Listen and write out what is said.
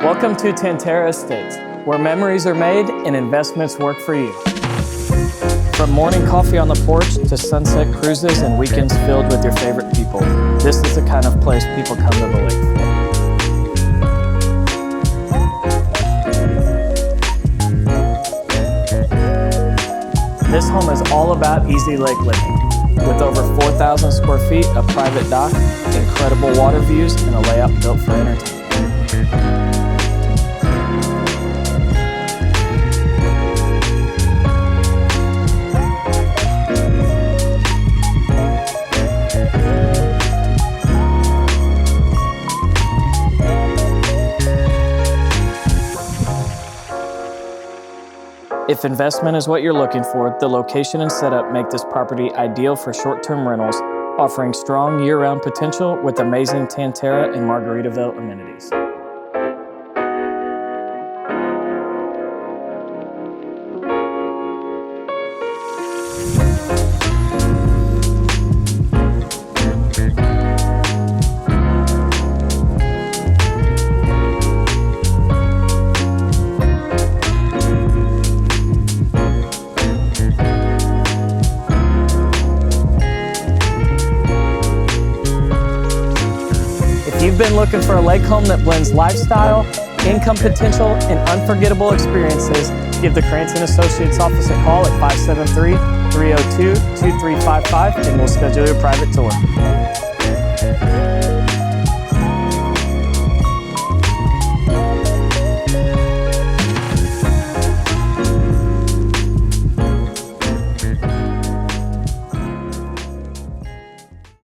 Welcome to Tantera Estates, where memories are made and investments work for you. From morning coffee on the porch to sunset cruises and weekends filled with your favorite people, this is the kind of place people come to the lake for. This home is all about easy lake living. With over 4,000 square feet, a private dock, incredible water views, and a layout built for entertainment. If investment is what you're looking for, the location and setup make this property ideal for short-term rentals, offering strong year-round potential with amazing Tantera and Margaritaville amenities. If you've been looking for a lake home that blends lifestyle, income potential, and unforgettable experiences, give the Krantz & Associates office a call at 573-302-2355 and we'll schedule your private tour.